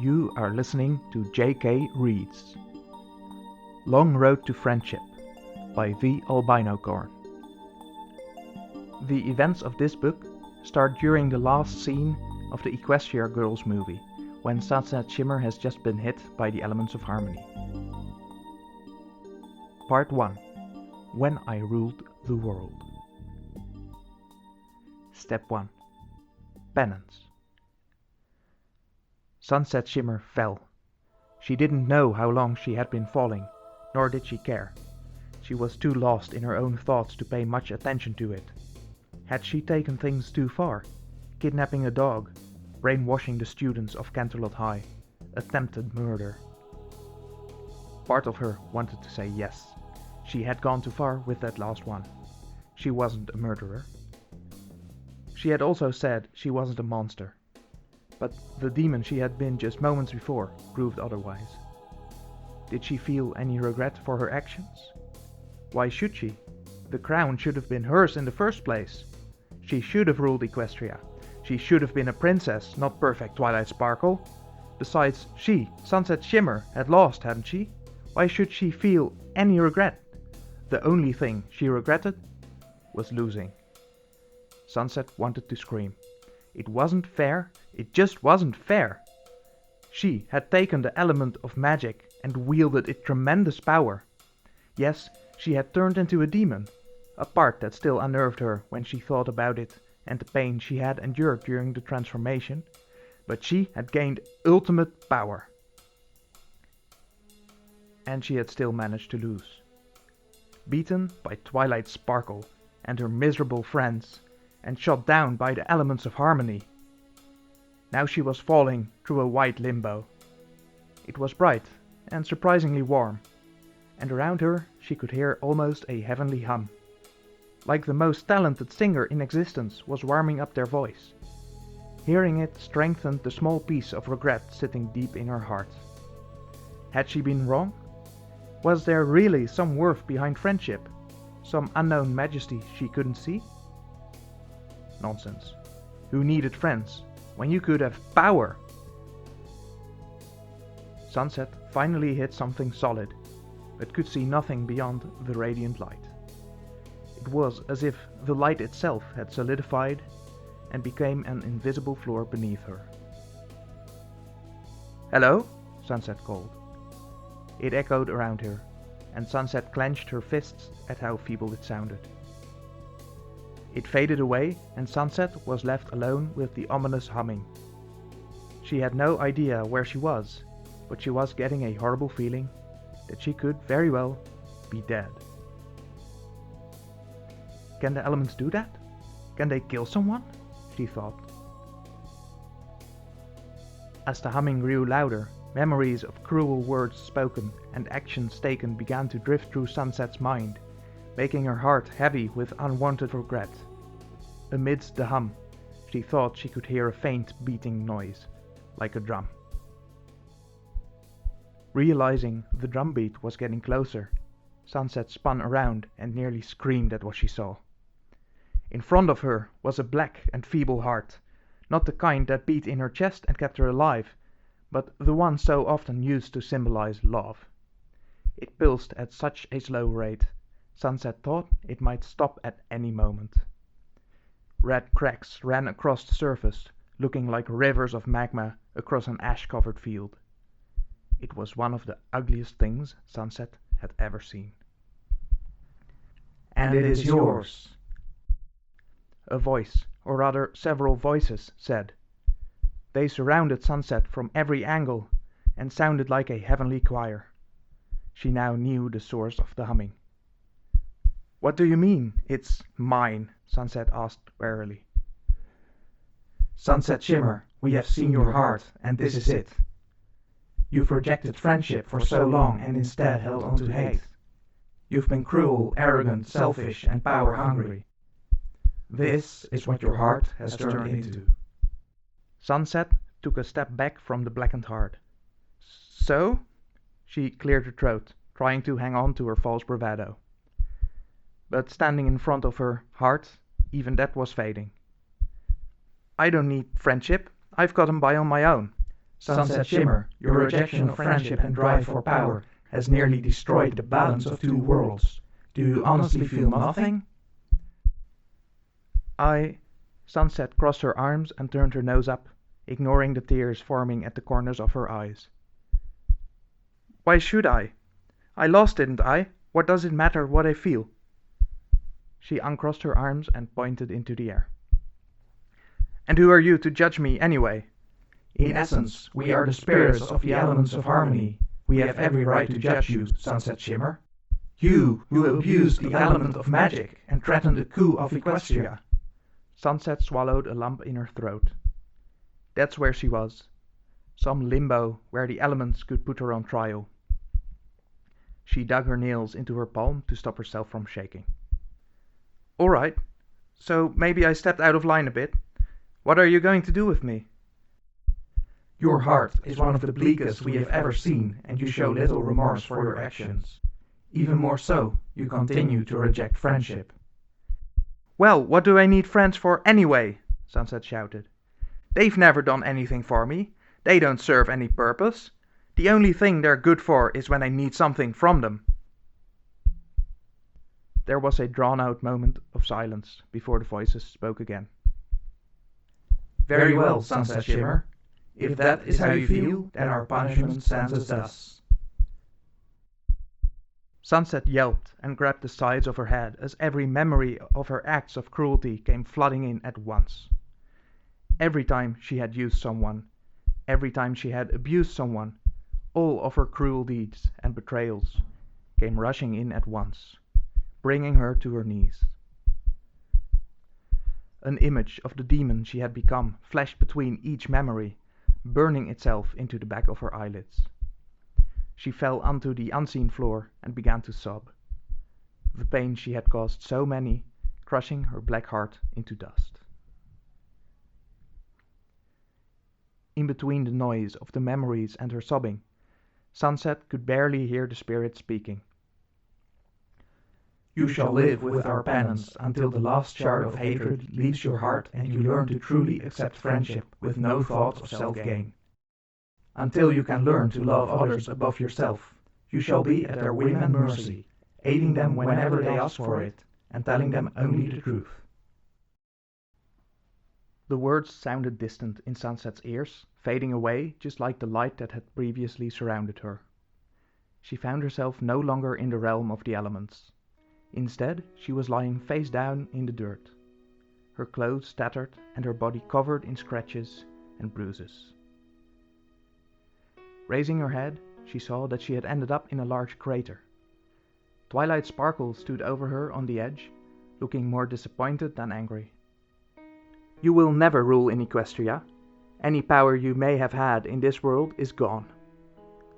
You are listening to J.K. Reads Long Road to Friendship by the Albinocorn. The events of this book start during the last scene of the Equestria Girls movie, when Sunset Shimmer has just been hit by the elements of harmony. Part 1. When I Ruled the World. Step 1. Penance. Sunset Shimmer fell. She didn't know how long she had been falling, nor did she care. She was too lost in her own thoughts to pay much attention to it. Had she taken things too far? Kidnapping a dog, brainwashing the students of Canterlot High, attempted murder. Part of her wanted to say yes. She had gone too far with that last one. She wasn't a murderer. She had also said she wasn't a monster. But the demon she had been just moments before proved otherwise. Did she feel any regret for her actions? Why should she? The crown should have been hers in the first place. She should have ruled Equestria. She should have been a princess, not perfect Twilight Sparkle. Besides, she, Sunset Shimmer, had lost, hadn't she? Why should she feel any regret? The only thing she regretted was losing. Sunset wanted to scream. It wasn't fair. It just wasn't fair. She had taken the element of magic and wielded it tremendous power. Yes, she had turned into a demon, a part that still unnerved her when she thought about it and the pain she had endured during the transformation, but she had gained ultimate power. And she had still managed to lose. Beaten by Twilight Sparkle and her miserable friends, and shot down by the elements of harmony. Now she was falling through a white limbo. It was bright and surprisingly warm, and around her she could hear almost a heavenly hum. Like the most talented singer in existence was warming up their voice. Hearing it strengthened the small piece of regret sitting deep in her heart. Had she been wrong? Was there really some worth behind friendship? Some unknown majesty she couldn't see? Nonsense. Who needed friends when you could have power? Sunset finally hit something solid, but could see nothing beyond the radiant light. It was as if the light itself had solidified and became an invisible floor beneath her. "Hello?" Sunset called. It echoed around her, and Sunset clenched her fists at how feeble it sounded. It faded away, and Sunset was left alone with the ominous humming. She had no idea where she was, but she was getting a horrible feeling that she could very well be dead. Can the elements do that? Can they kill someone? She thought. As the humming grew louder, memories of cruel words spoken and actions taken began to drift through Sunset's mind, making her heart heavy with unwanted regret. Amidst the hum, she thought she could hear a faint beating noise, like a drum. Realizing the drumbeat was getting closer, Sunset spun around and nearly screamed at what she saw. In front of her was a black and feeble heart, not the kind that beat in her chest and kept her alive, but the one so often used to symbolize love. It pulsed at such a slow rate, Sunset thought it might stop at any moment. Red cracks ran across the surface, looking like rivers of magma across an ash-covered field. It was one of the ugliest things Sunset had ever seen. "And it is yours," a voice, or rather several voices, said. They surrounded Sunset from every angle and sounded like a heavenly choir. She now knew the source of the humming. "What do you mean, it's mine?" Sunset asked warily. "Sunset Shimmer, we have seen your heart, and this is it. You've rejected friendship for so long and instead held on to hate. You've been cruel, arrogant, selfish, and power-hungry. This is what your heart has turned into." Sunset took a step back from the blackened heart. "So?" She cleared her throat, trying to hang on to her false bravado. But standing in front of her heart, even that was fading. "I don't need friendship. I've gotten by on my own. Sunset Shimmer, your rejection of friendship and drive for power has nearly destroyed the balance of two worlds. Do you honestly feel nothing? Sunset crossed her arms and turned her nose up, ignoring the tears forming at the corners of her eyes. Why should I? I lost, didn't I? What does it matter what I feel? She uncrossed her arms and pointed into the air. And who are you to judge me anyway? In essence, we are the spirits of the elements of harmony. We have every right to judge you, Sunset Shimmer. You, who abused the element of magic and threatened the coup of Equestria. Sunset swallowed a lump in her throat. That's where she was. Some limbo where the elements could put her on trial. She dug her nails into her palm to stop herself from shaking. All right, so maybe I stepped out of line a bit. What are you going to do with me? Your heart is one of the bleakest we have ever seen, and you show little remorse for your actions. Even more so, you continue to reject friendship. Well, what do I need friends for anyway? Sunset shouted. They've never done anything for me. They don't serve any purpose. The only thing they're good for is when I need something from them. There was a drawn-out moment of silence before the voices spoke again. Very well, Sunset Shimmer. If that is how you feel, then our punishment stands as thus. Sunset yelped and grabbed the sides of her head as every memory of her acts of cruelty came flooding in at once. Every time she had used someone, every time she had abused someone, all of her cruel deeds and betrayals came rushing in at once, bringing her to her knees. An image of the demon she had become flashed between each memory, burning itself into the back of her eyelids. She fell onto the unseen floor and began to sob. The pain she had caused so many, crushing her black heart into dust. In between the noise of the memories and her sobbing, Sunset could barely hear the spirit speaking. You shall live with our penance until the last shard of hatred leaves your heart and you learn to truly accept friendship with no thought of self-gain. Until you can learn to love others above yourself, you shall be at their whim and mercy, aiding them whenever they ask for it, and telling them only the truth. The words sounded distant in Sunset's ears, fading away just like the light that had previously surrounded her. She found herself no longer in the realm of the elements. Instead, she was lying face down in the dirt, her clothes tattered and her body covered in scratches and bruises. Raising her head, she saw that she had ended up in a large crater. Twilight Sparkle stood over her on the edge, looking more disappointed than angry. You will never rule in Equestria. Any power you may have had in this world is gone.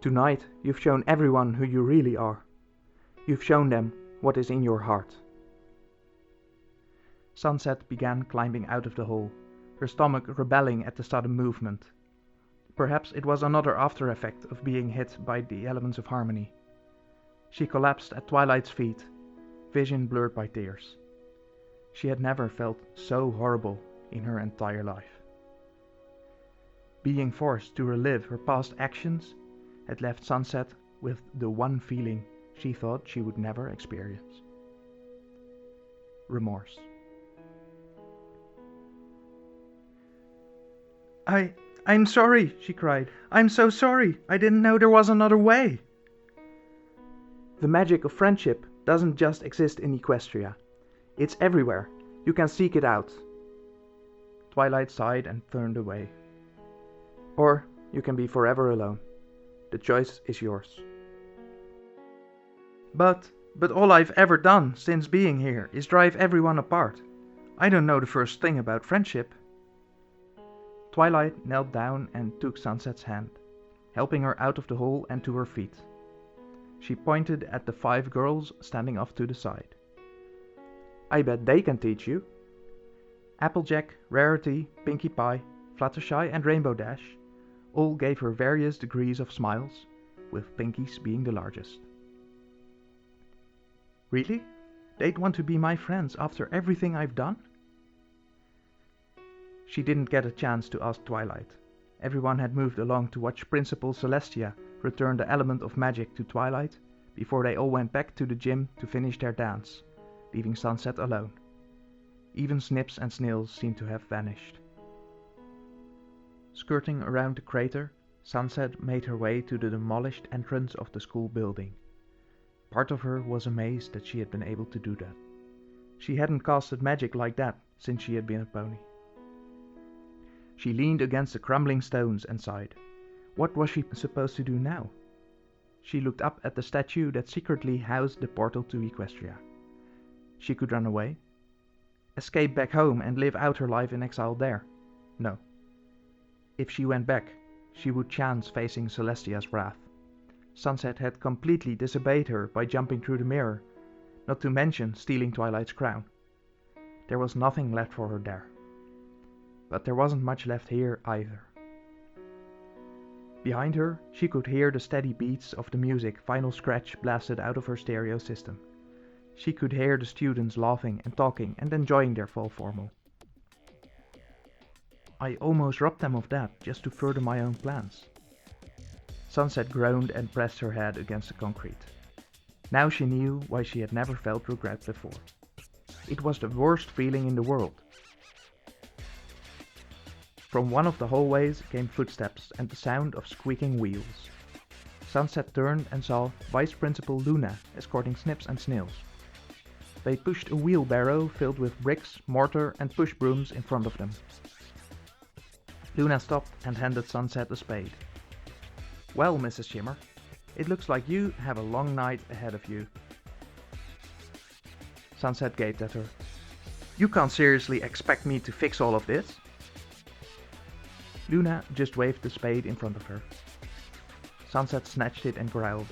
Tonight, you've shown everyone who you really are. You've shown them what is in your heart. Sunset began climbing out of the hole, her stomach rebelling at the sudden movement. Perhaps it was another after effect of being hit by the elements of harmony. She collapsed at Twilight's feet, vision blurred by tears. She had never felt so horrible in her entire life. Being forced to relive her past actions had left Sunset with the one feeling she thought she would never experience: remorse. I'm sorry, she cried. I'm so sorry. I didn't know there was another way. The magic of friendship doesn't just exist in Equestria. It's everywhere. You can seek it out. Twilight sighed and turned away. Or you can be forever alone. The choice is yours. But all I've ever done since being here is drive everyone apart. I don't know the first thing about friendship. Twilight knelt down and took Sunset's hand, helping her out of the hole and to her feet. She pointed at the 5 girls standing off to the side. I bet they can teach you. Applejack, Rarity, Pinkie Pie, Fluttershy and Rainbow Dash all gave her various degrees of smiles, with Pinkie's being the largest. Really? They'd want to be my friends after everything I've done? She didn't get a chance to ask Twilight, Everyone had moved along to watch Principal Celestia return the element of magic to Twilight before they all went back to the gym to finish their dance, leaving Sunset alone. Even Snips and Snails seemed to have vanished. Skirting around the crater, Sunset made her way to the demolished entrance of the school building. Part of her was amazed that she had been able to do that. She hadn't casted magic like that since she had been a pony. She leaned against the crumbling stones and sighed. What was she supposed to do now? She looked up at the statue that secretly housed the portal to Equestria. She could run away, escape back home and live out her life in exile there. No. If she went back, she would chance facing Celestia's wrath. Sunset had completely disobeyed her by jumping through the mirror, not to mention stealing Twilight's crown. There was nothing left for her there. But there wasn't much left here either. Behind her, she could hear the steady beats of the music Final Scratch blasted out of her stereo system. She could hear the students laughing and talking and enjoying their fall formal. I almost robbed them of that just to further my own plans. Sunset groaned and pressed her head against the concrete. Now she knew why she had never felt regret before. It was the worst feeling in the world. From one of the hallways came footsteps and the sound of squeaking wheels. Sunset turned and saw Vice Principal Luna escorting Snips and Snails. They pushed a wheelbarrow filled with bricks, mortar and push brooms in front of them. Luna stopped and handed Sunset a spade. Well, Mrs. Shimmer, it looks like you have a long night ahead of you. Sunset gaped at her. You can't seriously expect me to fix all of this? Luna just waved the spade in front of her. Sunset snatched it and growled.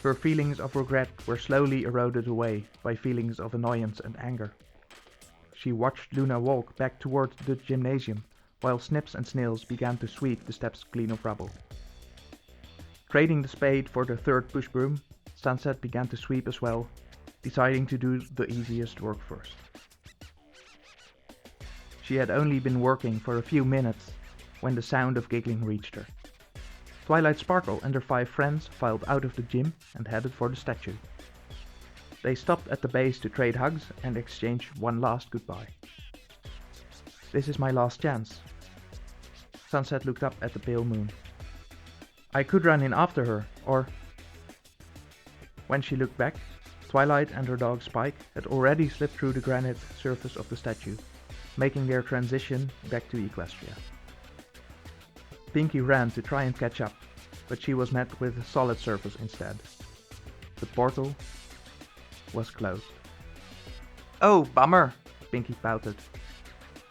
Her feelings of regret were slowly eroded away by feelings of annoyance and anger. She watched Luna walk back towards the gymnasium while Snips and Snails began to sweep the steps clean of rubble. Trading the spade for the third push broom, Sunset began to sweep as well, deciding to do the easiest work first. She had only been working for a few minutes when the sound of giggling reached her. Twilight Sparkle and her 5 friends filed out of the gym and headed for the statue. They stopped at the base to trade hugs and exchange one last goodbye. This is my last chance. Sunset looked up at the pale moon. I could run in after her, or... When she looked back, Twilight and her dog Spike had already slipped through the granite surface of the statue, making their transition back to Equestria. Pinky ran to try and catch up, but she was met with a solid surface instead. The portal was closed. Oh, bummer, Pinky pouted.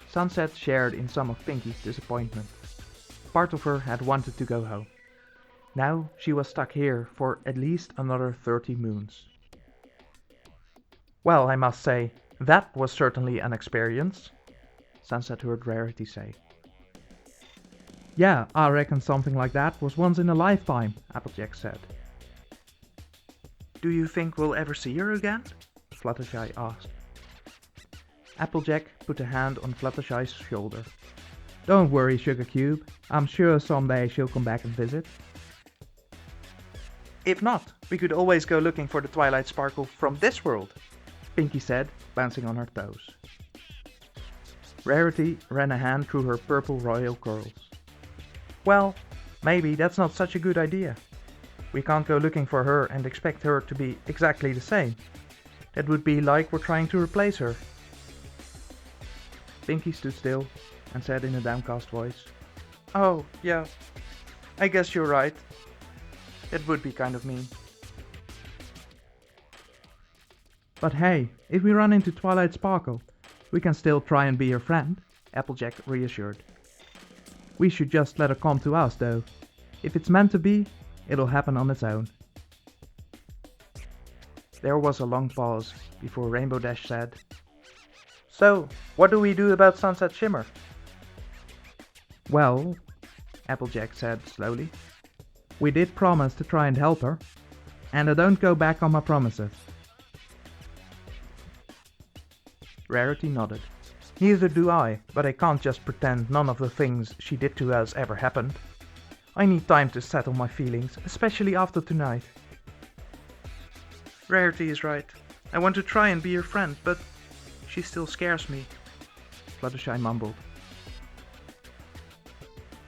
Sunset shared in some of Pinky's disappointment. Part of her had wanted to go home. Now she was stuck here for at least another 30 moons. Well, I must say, that was certainly an experience, Sunset heard Rarity say. Yeah, I reckon something like that was once in a lifetime, Applejack said. Do you think we'll ever see her again? Fluttershy asked. Applejack put a hand on Fluttershy's shoulder. Don't worry, Sugar Cube. I'm sure someday she'll come back and visit. If not, we could always go looking for the Twilight Sparkle from this world, Pinky said, bouncing on her toes. Rarity ran a hand through her purple royal curls. Well, maybe that's not such a good idea. We can't go looking for her and expect her to be exactly the same. That would be like we're trying to replace her. Pinky stood still and said in a downcast voice, Oh, yeah, I guess you're right. That would be kind of mean. But hey, if we run into Twilight Sparkle, we can still try and be her friend, Applejack reassured. We should just let her come to us, though. If it's meant to be, it'll happen on its own. There was a long pause before Rainbow Dash said, So, what do we do about Sunset Shimmer? Well, Applejack said slowly, we did promise to try and help her, and I don't go back on my promises. Rarity nodded. Neither do I, but I can't just pretend none of the things she did to us ever happened. I need time to settle my feelings, especially after tonight. Rarity is right. I want to try and be your friend, but she still scares me, Fluttershy mumbled.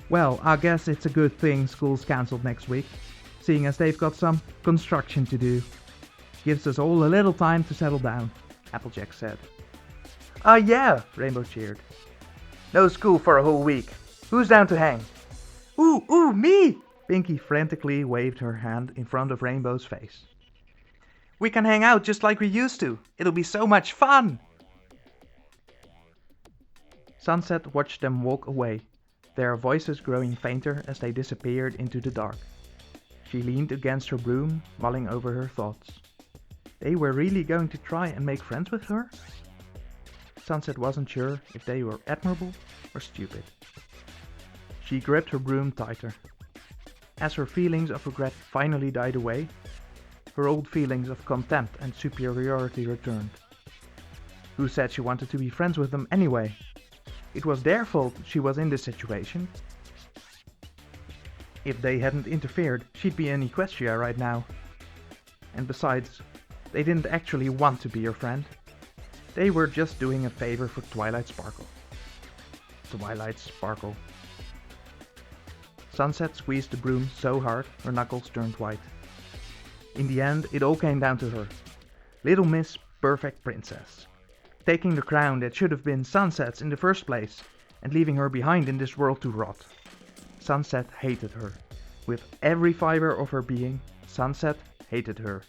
Well, I guess it's a good thing school's cancelled next week, seeing as they've got some construction to do. Gives us all a little time to settle down, Applejack said. Ah yeah, Rainbow cheered. No school for a whole week. Who's down to hang? Ooh, me! Pinkie frantically waved her hand in front of Rainbow's face. We can hang out just like we used to. It'll be so much fun! Sunset watched them walk away, their voices growing fainter as they disappeared into the dark. She leaned against her broom, mulling over her thoughts. They were really going to try and make friends with her? Sunset wasn't sure if they were admirable or stupid. She gripped her broom tighter. As her feelings of regret finally died away, her old feelings of contempt and superiority returned. Who said she wanted to be friends with them anyway? It was their fault she was in this situation. If they hadn't interfered, she'd be in Equestria right now. And besides, they didn't actually want to be your friend. They were just doing a favor for Twilight Sparkle. Twilight Sparkle. Sunset squeezed the broom so hard her knuckles turned white. In the end, it all came down to her. Little Miss Perfect Princess. Taking the crown that should have been Sunset's in the first place, and leaving her behind in this world to rot. Sunset hated her. With every fiber of her being, Sunset hated her.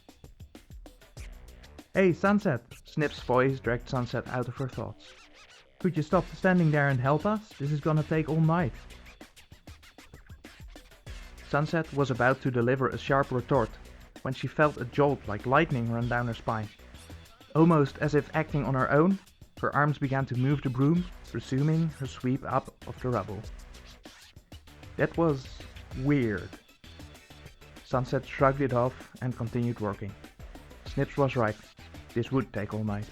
Hey, Sunset! Snip's voice dragged Sunset out of her thoughts. Could you stop standing there and help us? This is gonna take all night. Sunset was about to deliver a sharp retort when she felt a jolt like lightning run down her spine. Almost as if acting on her own, her arms began to move the broom, resuming her sweep up of the rubble. That was weird. Sunset shrugged it off and continued working. Snips was right. This would take all night.